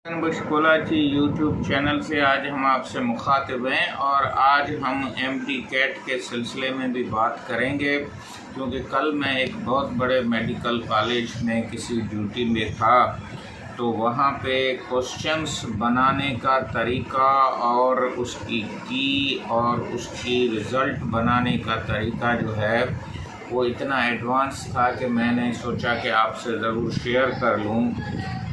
बुशकोलाची YouTube channel से आज हम आपसे मुखातिब हैं और आज हम एमडी कैट के सिलसिले में भी बात करेंगे, क्योंकि कल मैं एक बहुत बड़े मेडिकल कॉलेज में किसी ड्यूटी में था, तो वहाँ पे क्वेश्चंस बनाने का तरीका और उसकी की और उसकी रिज़ल्ट बनाने का तरीका जो है वो इतना एडवांस था कि मैंने सोचा कि आपसे ज़रूर शेयर कर लूँ।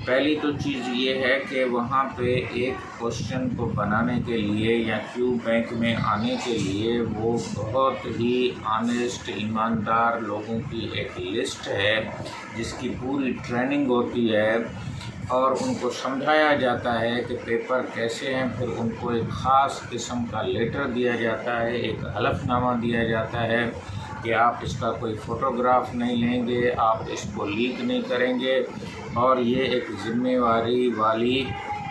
पहली तो चीज़ ये है कि वहाँ पे एक क्वेश्चन को बनाने के लिए या क्यू बैंक में आने के लिए वो बहुत ही ऑनेस्ट ईमानदार लोगों की एक लिस्ट है जिसकी पूरी ट्रेनिंग होती है और उनको समझाया जाता है कि पेपर कैसे हैं। फिर उनको एक ख़ास किस्म का लेटर दिया जाता है, एक हलफनामा दिया जाता है कि आप इसका कोई फ़ोटोग्राफ नहीं लेंगे, आप इसको लीक नहीं करेंगे, और ये एक ज़िम्मेवारी वाली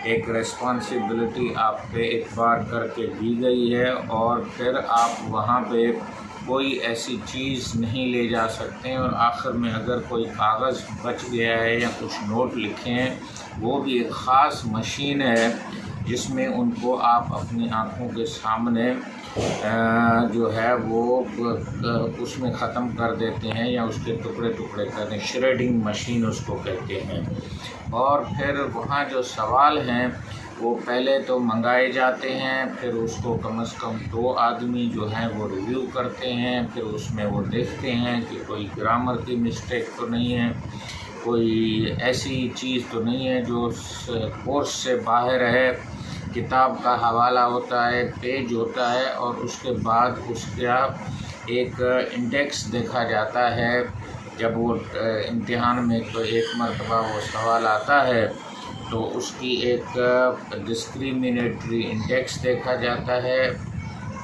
एक रिस्पॉन्सिबिलिटी आप पे इतबार करके दी गई है। और फिर आप वहाँ पे कोई ऐसी चीज़ नहीं ले जा सकते हैं, और आखिर में अगर कोई कागज़ बच गया है या कुछ नोट लिखे हैं, वो भी एक ख़ास मशीन है जिसमें उनको आप अपनी आँखों के सामने जो है वो उसमें ख़त्म कर देते हैं या उसके टुकड़े टुकड़े कर दें, श्रेडिंग मशीन उसको कहते हैं। और फिर वहाँ जो सवाल हैं वो पहले तो मंगाए जाते हैं, फिर उसको कम से कम 2 आदमी जो हैं वो रिव्यू करते हैं, फिर उसमें वो देखते हैं कि कोई ग्रामर की मिस्टेक तो नहीं है, कोई ऐसी चीज़ तो नहीं है जो कोर्स से बाहर है। किताब का हवाला होता है, पेज होता है, और उसके बाद उसका एक इंडेक्स देखा जाता है। जब वो इम्तिहान में तो एक मरतबा वो सवाल आता है तो उसकी एक डिस्क्रिमिनेटरी इंडेक्स देखा जाता है,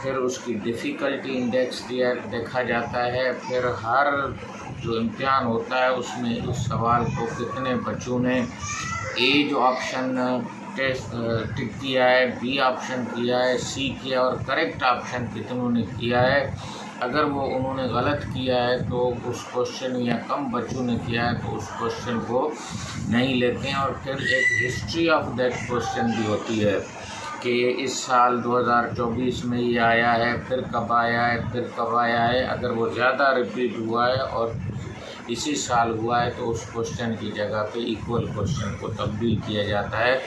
फिर उसकी डिफ़िकल्टी इंडेक्स देखा जाता है, फिर हर जो इम्तिहान होता है उसमें उस सवाल को कितने बच्चों ने ए जो ऑप्शन टिक किया है, बी ऑप्शन किया है, सी किया, और करेक्ट ऑप्शन कितनों ने किया है। अगर वो उन्होंने गलत किया है तो उस क्वेश्चन, या कम बच्चों ने किया है तो उस क्वेश्चन को नहीं लेते हैं। और फिर एक हिस्ट्री ऑफ दैट क्वेश्चन भी होती है कि इस साल 2024 में ये आया है, फिर कब आया है, फिर कब आया है। अगर वो ज़्यादा रिपीट हुआ है और इसी साल हुआ है तो उस क्वेश्चन की जगह पे इक्वल क्वेश्चन को तब्दील किया जाता है।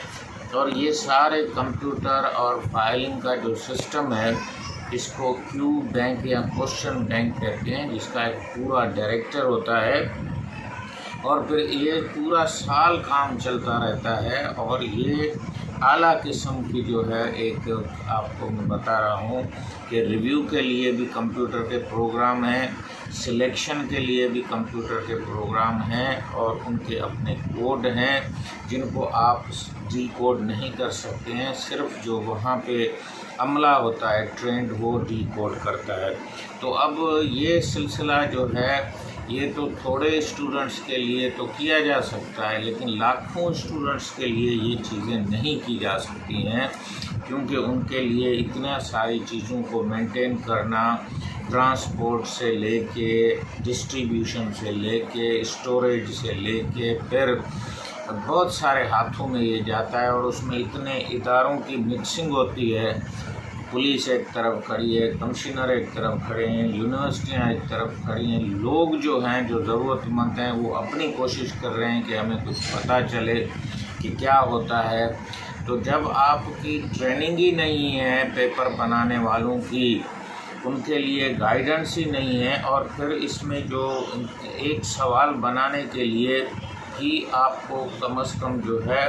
और ये सारे कंप्यूटर और फाइलिंग का जो सिस्टम है इसको क्यू बैंक या क्वेश्चन बैंक कहते हैं, जिसका एक पूरा डायरेक्टर होता है, और फिर ये पूरा साल काम चलता रहता है। और ये आला किस्म की जो है, एक आपको मैं बता रहा हूँ कि रिव्यू के लिए भी कंप्यूटर के प्रोग्राम हैं, सिलेक्शन के लिए भी कंप्यूटर के प्रोग्राम हैं, और उनके अपने कोड हैं जिनको आप डी कोड नहीं कर सकते हैं। सिर्फ जो वहाँ पे अमला होता है ट्रेंड वो डी कोड करता है। तो अब ये सिलसिला जो है ये तो थोड़े स्टूडेंट्स के लिए तो किया जा सकता है, लेकिन लाखों स्टूडेंट्स के लिए ये चीज़ें नहीं की जा सकती हैं, क्योंकि उनके लिए इतना सारी चीज़ों को मेंटेन करना, ट्रांसपोर्ट से लेके डिस्ट्रीब्यूशन से लेके स्टोरेज से लेके, फिर बहुत सारे हाथों में ये जाता है, और उसमें इतने इदारों की मिक्सिंग होती है। पुलिस एक तरफ खड़ी है, कमिश्नर एक तरफ खड़े हैं, यूनिवर्सिटियाँ एक तरफ खड़ी हैं, लोग जो हैं जो ज़रूरतमंद हैं वो अपनी कोशिश कर रहे हैं कि हमें कुछ पता चले कि क्या होता है। तो जब आपकी ट्रेनिंग ही नहीं है पेपर बनाने वालों की, उनके लिए गाइडेंस ही नहीं है, और फिर इसमें जो एक सवाल बनाने के लिए ही आपको कम से कम जो है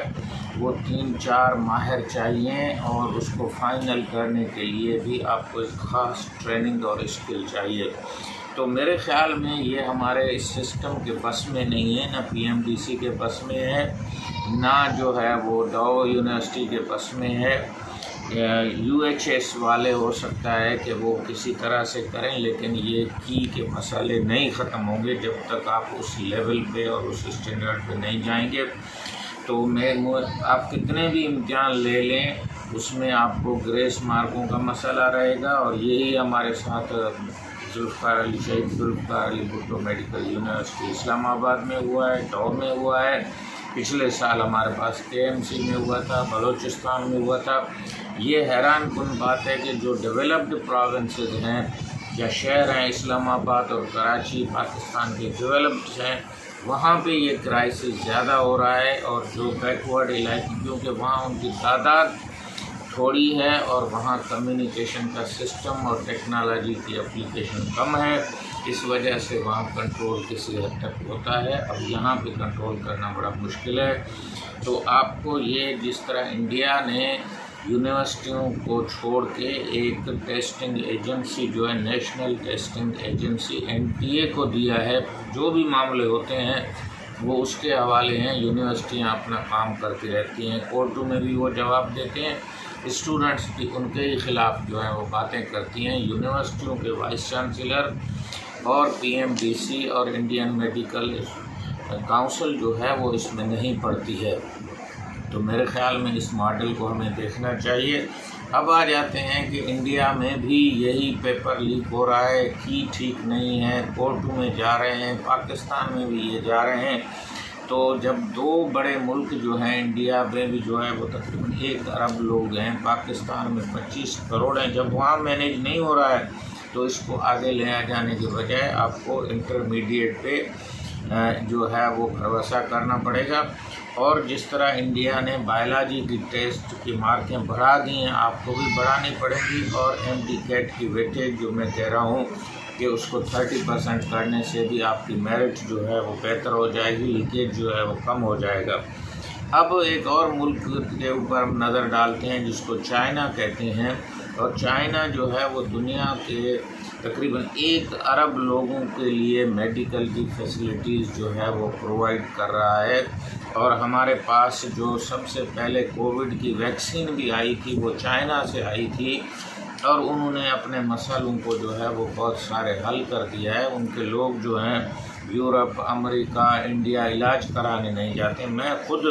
वो 3-4 माहिर चाहिए, और उसको फाइनल करने के लिए भी आपको एक ख़ास ट्रेनिंग और स्किल चाहिए। तो मेरे ख्याल में ये हमारे इस सिस्टम के बस में नहीं है, ना पीएमडीसी के बस में है, ना जो है वो डाउ यूनिवर्सिटी के बस में है। यूएचएस वाले हो सकता है कि वो किसी तरह से करें, लेकिन ये की के मसाले नहीं ख़त्म होंगे जब तक आप उस लेवल पे और उस स्टैंडर्ड पे नहीं जाएंगे। तो आप कितने भी इम्तिहान ले लें उसमें आपको ग्रेस मार्कों का मसला रहेगा, और यही हमारे साथ जुल्फ़ार अली शहीद जुल्फ़ार अली भुट्टो मेडिकल यूनिवर्सिटी इस्लामाबाद में हुआ है, डाउ में हुआ है, पिछले साल हमारे पास KMC में हुआ था, बलूचिस्तान में हुआ था। ये हैरान कुन बात है कि जो डेवलप्ड प्रोविंसेस हैं या शहर हैं, इस्लामाबाद और कराची पाकिस्तान के डेवलप्ड हैं, वहाँ पे ये क्राइसिस ज़्यादा हो रहा है। और जो बैकवर्ड इलाके, क्योंकि वहाँ उनकी तादाद थोड़ी है और वहाँ कम्युनिकेशन का सिस्टम और टेक्नोलॉजी की एप्लीकेशन कम है, इस वजह से वहाँ कंट्रोल किसी हद तक होता है। अब यहाँ पे कंट्रोल करना बड़ा मुश्किल है। तो आपको ये जिस तरह इंडिया ने यूनिवर्सिटियों को छोड़ के एक टेस्टिंग एजेंसी जो है नेशनल टेस्टिंग एजेंसी NTA को दिया है, जो भी मामले होते हैं वो उसके हवाले हैं। यूनिवर्सिटियाँ अपना काम करती रहती हैं, कोर्टों में भी वो जवाब देते हैं, स्टूडेंट्स भी उनके ही ख़िलाफ़ जो है वो बातें करती हैं। यूनिवर्सिटियों के वाइस चांसलर और PMDC और इंडियन मेडिकल काउंसिल जो है वो इसमें नहीं पड़ती है। तो मेरे ख़्याल में इस मॉडल को हमें देखना चाहिए। अब आ जाते हैं कि इंडिया में भी यही पेपर लीक हो रहा है कि ठीक नहीं है, कोर्टों में जा रहे हैं, पाकिस्तान में भी ये जा रहे हैं। तो जब दो बड़े मुल्क जो हैं, इंडिया में भी जो है वो तकरीबन 1 अरब लोग हैं, पाकिस्तान में 25 करोड़ हैं, जब वहाँ मैनेज नहीं हो रहा है तो इसको आगे ले जाने के बजाय आपको इंटरमीडिएट पे जो है वो भरोसा करना पड़ेगा। और जिस तरह इंडिया ने बायोलॉजी की टेस्ट की मार्कें बढ़ा दी हैं, आपको भी बढ़ानी पड़ेगी। और MD कैट की वेटेज जो मैं कह रहा हूँ कि उसको 30% करने से भी आपकी मेरिट जो है वो बेहतर हो जाएगी, लीकेज जो है वो कम हो जाएगा। अब एक और मुल्क के ऊपर नज़र डालते हैं जिसको चाइना कहते हैं। और चाइना जो है वो दुनिया के तकरीबन 1 अरब लोगों के लिए मेडिकल की फैसिलिटीज़ जो है वो प्रोवाइड कर रहा है। और हमारे पास जो सबसे पहले कोविड की वैक्सीन भी आई थी वो चाइना से आई थी, और उन्होंने अपने मसालों को जो है वो बहुत सारे हल कर दिया है। उनके लोग जो हैं यूरोप, अमेरिका, इंडिया इलाज कराने नहीं जाते। मैं खुद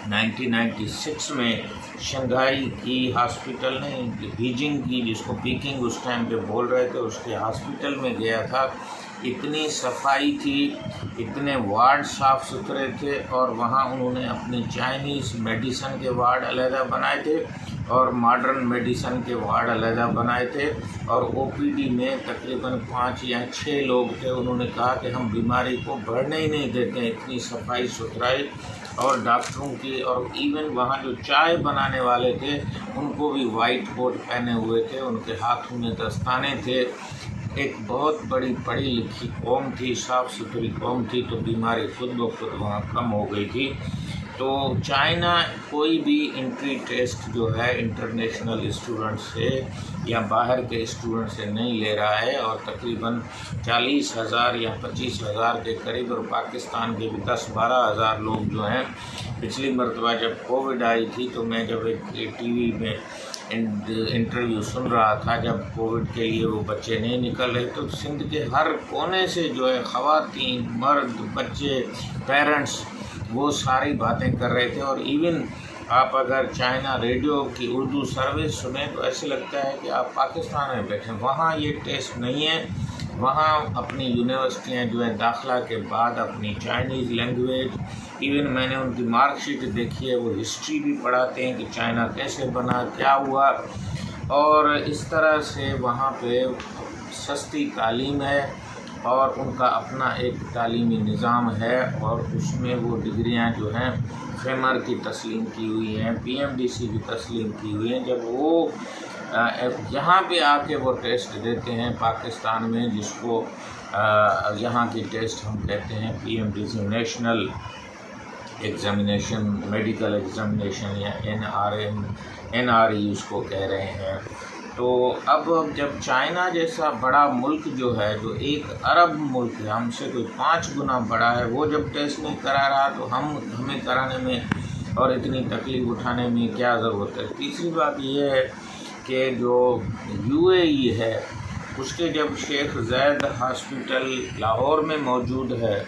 1996 में शंघाई की हॉस्पिटल नहीं, बीजिंग की, जिसको पीकिंग उस टाइम पे बोल रहे थे, उसके हॉस्पिटल में गया था। इतनी सफाई थी, इतने वार्ड साफ़ सुथरे थे, और वहाँ उन्होंने अपने चाइनीज़ मेडिसन के वार्ड अलहदा बनाए थे और मॉडर्न मेडिसन के वार्ड अलहदा बनाए थे। और OPD में तकरीबन 5 या 6 लोग थे। उन्होंने कहा कि हम बीमारी को बढ़ने ही नहीं देते, इतनी सफाई सुथराई और डॉक्टरों की। और इवन वहाँ जो चाय बनाने वाले थे उनको भी वाइट कोट पहने हुए थे, उनके हाथों में दस्ताने थे। एक बहुत बड़ी पढ़ी लिखी कौम थी, साफ़ सुथरी कौम थी, तो बीमारी खुद ब खुद वहाँ कम हो गई थी। तो चाइना कोई भी एंट्री टेस्ट जो है इंटरनेशनल स्टूडेंट से या बाहर के स्टूडेंट से नहीं ले रहा है। और तकरीबन 40,000 या 25,000 के करीब, और पाकिस्तान के भी 10-12 हज़ार लोग जो हैं। पिछली मरतबा जब कोविड आई थी तो मैं जब एक TV में इंटरव्यू सुन रहा था, जब कोविड के लिए वो बच्चे नहीं निकल रहे, तो सिंध के हर कोने से जो है ख़वातीन, मर्द, बच्चे, पेरेंट्स वो सारी बातें कर रहे थे। और इवन आप अगर चाइना रेडियो की उर्दू सर्विस सुने तो ऐसे लगता है कि आप पाकिस्तान में बैठे। वहाँ ये टेस्ट नहीं है। वहाँ अपनी यूनिवर्सिटियाँ जो है दाखिला के बाद अपनी चाइनीज़ लैंग्वेज, इवन मैंने उनकी मार्कशीट देखी है, वो हिस्ट्री भी पढ़ाते हैं कि चाइना कैसे बना, क्या हुआ। और इस तरह से वहाँ पे सस्ती तालीम है और उनका अपना एक तालीमी निज़ाम है, और उसमें वो डिग्रियां जो हैं फेमर की तस्लीम की हुई हैं, PMDC की तस्लीम की हुई हैं। जब वो यहाँ पे आके वो टेस्ट देते हैं पाकिस्तान में, जिसको यहाँ की टेस्ट हम कहते हैं PMDC national examination, medical examination, या NRE उसको कह रहे हैं। तो अब जब चाइना जैसा बड़ा मुल्क जो है, जो 1 अरब मुल्क है, हमसे कोई 5 गुना बड़ा है, वो जब टेस्ट नहीं करा रहा तो हमें कराने में और इतनी तकलीफ़ उठाने में क्या ज़रूरत है। तीसरी बात ये है कि जो UAE है, उसके जब शेख ज़ैद हॉस्पिटल लाहौर में मौजूद है,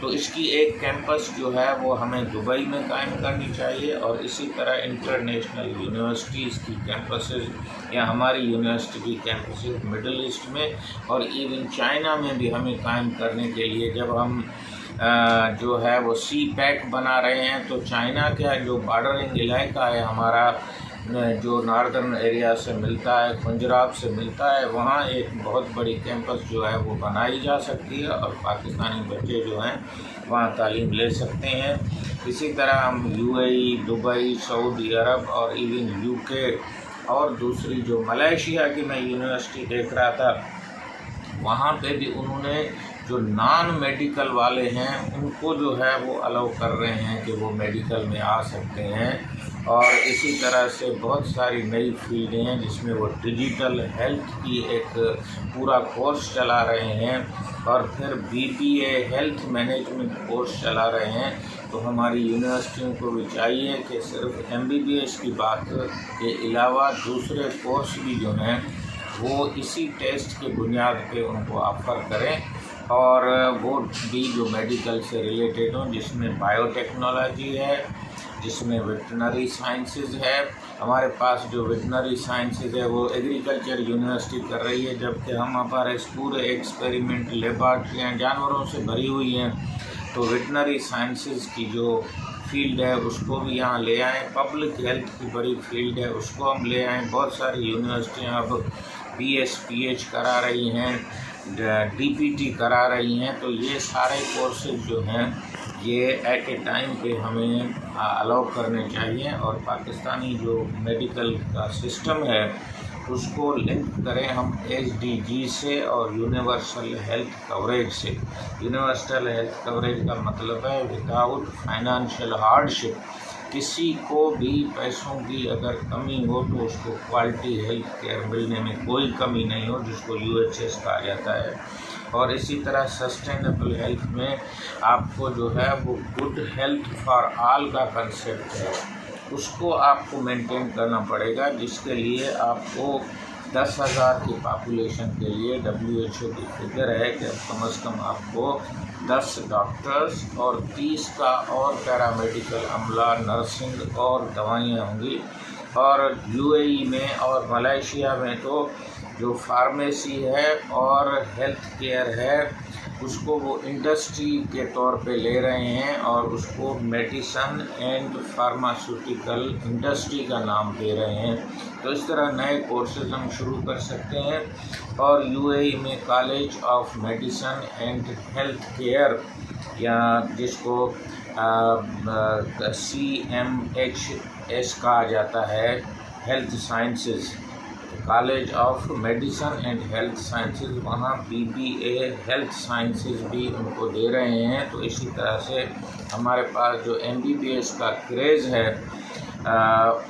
तो इसकी एक कैंपस जो है वो हमें दुबई में कायम करनी चाहिए। और इसी तरह इंटरनेशनल यूनिवर्सिटीज़ की कैंपसेस या हमारी यूनिवर्सिटी की कैंपसेस मिडल ईस्ट में और इवन चाइना में भी हमें कायम करने के लिए, जब हम जो है वो सी पैक बना रहे हैं। तो चाइना का जो बॉर्डरिंग इलाका है हमारा, जो नॉर्दर्न एरिया से मिलता है, पंजाब से मिलता है, वहाँ एक बहुत बड़ी कैंपस जो है वो बनाई जा सकती है और पाकिस्तानी बच्चे जो हैं वहाँ तालीम ले सकते हैं। इसी तरह हम यूएई, दुबई, सऊदी अरब और इवन यूके और दूसरी जो मलेशिया की मैं यूनिवर्सिटी देख रहा था, वहाँ पे भी उन्होंने जो नॉन मेडिकल वाले हैं उनको जो है वो अलाउ कर रहे हैं कि वो मेडिकल में आ सकते हैं। और इसी तरह से बहुत सारी नई फील्डें हैं जिसमें वो डिजिटल हेल्थ की एक पूरा कोर्स चला रहे हैं और फिर बीबीए हेल्थ मैनेजमेंट कोर्स चला रहे हैं। तो हमारी यूनिवर्सिटियों को भी चाहिए कि सिर्फ एमबीबीएस की बात के अलावा दूसरे कोर्स भी जो हैं वो इसी टेस्ट के बुनियाद पे उनको ऑफ़र करें और वो भी जो मेडिकल से रिलेटेड हों, जिसमें बायोटेक्नोलॉजी है, जिसमें वेटनरी साइंसेज है। हमारे पास जो वेटनरी साइंसेज है वो एग्रीकल्चर यूनिवर्सिटी कर रही है, जबकि हमारे पूरे एक्सपेरिमेंट लेबॉर्ट्रियाँ जानवरों से भरी हुई हैं। तो वेटनरी साइंसेज की जो फील्ड है उसको भी यहाँ ले आएँ। पब्लिक हेल्थ की बड़ी फील्ड है उसको हम ले आएँ। बहुत सारी यूनिवर्सिटियाँ अब BS-PH करा रही हैं, DPT करा रही हैं। तो ये सारे कोर्सेज जो हैं ये एट ए टाइम पे हमें अलाउ करने चाहिए और पाकिस्तानी जो मेडिकल का सिस्टम है उसको लिंक करें हम SDG से और यूनिवर्सल हेल्थ कवरेज से। यूनिवर्सल हेल्थ कवरेज का मतलब है विदाउट फाइनेंशियल हार्डशिप, किसी को भी पैसों की अगर कमी हो तो उसको क्वालिटी हेल्थ केयर मिलने में कोई कमी नहीं हो, जिसको UHS कहा जाता है। और इसी तरह सस्टेनेबल हेल्थ में आपको जो है वो गुड हेल्थ फॉर ऑल का कंसेप्ट है, उसको आपको मेंटेन करना पड़ेगा, जिसके लिए आपको 10,000 की पॉपुलेशन के लिए WHO की फिगर है कि कम से कम आपको 10 डॉक्टर्स और 30 का और पैरामेडिकल अमला, नर्सिंग और दवाइयाँ होंगी। और UAE में और मलेशिया में तो जो फार्मेसी है और हेल्थ केयर है उसको वो इंडस्ट्री के तौर पे ले रहे हैं और उसको मेडिसन एंड फार्मास्यूटिकल इंडस्ट्री का नाम दे रहे हैं। तो इस तरह नए कोर्सेज हम शुरू कर सकते हैं। और UAE में college of medicine and health care, या जिसको CMHS कहा जाता है, health sciences, college of medicine and health sciences, वहाँ BBA हेल्थ साइंसेज भी उनको दे रहे हैं। तो इसी तरह से हमारे पास जो MBBS का क्रेज़ है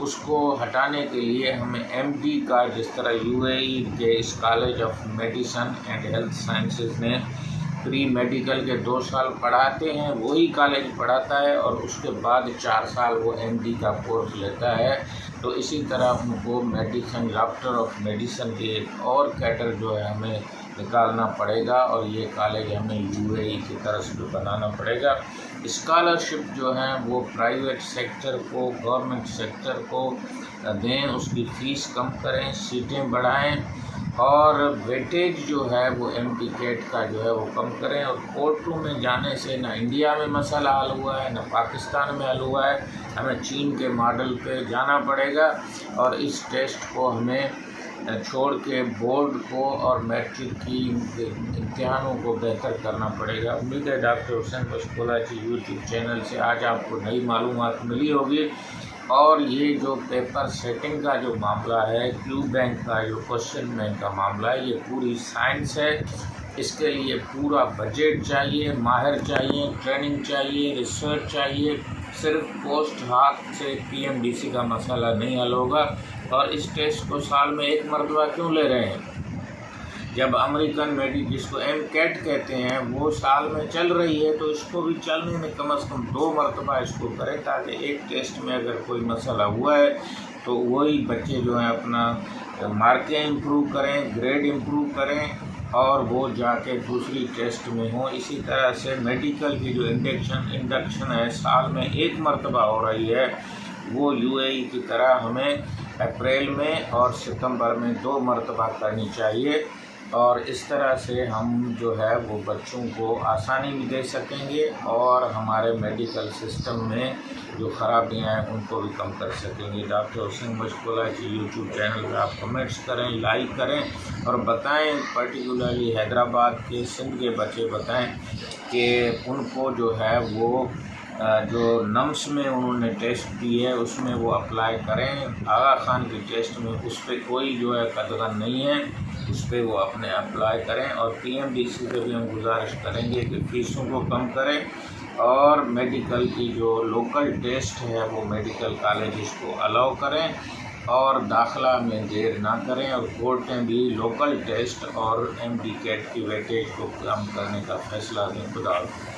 उसको हटाने के लिए हमें MD का, जिस तरह UAE के इस college of medicine and health sciences में प्री मेडिकल के 2 साल पढ़ाते हैं, वही कॉलेज पढ़ाता है और उसके बाद 4 साल वो MD का कोर्स लेता है। तो इसी तरह उनको मेडिसन, डॉक्टर ऑफ मेडिसन के एक और कैडर जो है हमें निकालना पड़ेगा और ये कॉलेज हमें UAE की तरफ से बनाना पड़ेगा। स्कॉलरशिप जो है वो प्राइवेट सेक्टर को, गवर्नमेंट सेक्टर को दें, उसकी फ़ीस कम करें, सीटें बढ़ाएं और वेटेज जो है वो MTCAT का जो है वो कम करें। और कोर्टों में जाने से ना इंडिया में मसला हल हुआ है, ना पाकिस्तान में हल हुआ है, हमें चीन के मॉडल पे जाना पड़ेगा और इस टेस्ट को हमें छोड़ के बोर्ड को और मैट्रिक की इम्तिहानों को बेहतर करना पड़ेगा। उम्मीद है डॉक्टर हुसैन पंचकूला जी यूट्यूब चैनल से आज आपको नई मालूमात मिली होगी। और ये जो पेपर सेटिंग का जो मामला है, क्यू बैंक का जो क्वेश्चन बैंक का मामला है, ये पूरी साइंस है। इसके लिए पूरा बजट चाहिए, माहिर चाहिए, ट्रेनिंग चाहिए, रिसर्च चाहिए। सिर्फ पोस्ट हाथ से PMDC का मसला नहीं हल होगा। और इस टेस्ट को साल में 1 मरतबा क्यों ले रहे हैं, जब अमेरिकन मेडिकल, जिसको MCAT कहते हैं, वो साल में चल रही है, तो इसको भी चलने में कम से कम 2 मरतबा इसको करें, ताकि एक टेस्ट में अगर कोई मसला हुआ है तो वही बच्चे जो हैं अपना मार्कें इम्प्रूव करें, ग्रेड इम्प्रूव करें और वो जाके दूसरी टेस्ट में हो। इसी तरह से मेडिकल की जो इंडक्शन है साल में 1 मरतबा हो रही है, वो UAE की तरह हमें अप्रैल में और सितंबर में 2 मरतबा करनी चाहिए। और इस तरह से हम जो है वो बच्चों को आसानी भी दे सकेंगे और हमारे मेडिकल सिस्टम में जो ख़राबियाँ हैं उनको भी कम कर सकेंगे। डॉक्टर हुसैन मशगुला के यूट्यूब चैनल पर आप कमेंट्स करें, लाइक करें और बताएं, पर्टिकुलरली हैदराबाद के, सिंध के बच्चे बताएं कि उनको जो है वो जो नम्स में उन्होंने टेस्ट दिए है उसमें वो अप्लाई करें। आगा खान के टेस्ट में उस पर कोई जो है कदगन नहीं है, उस पर वो अपने अप्लाई करें। और PMDC से भी हम गुजारिश करेंगे कि फ़ीसों को कम करें और मेडिकल की जो लोकल टेस्ट है वो मेडिकल कॉलेजेस को अलाउ करें और दाखिला में देर ना करें। और कोर्टें भी लोकल टेस्ट और MD कैट की वेटेज को कम करने का फ़ैसला दें। खुदा हाफ़िज़।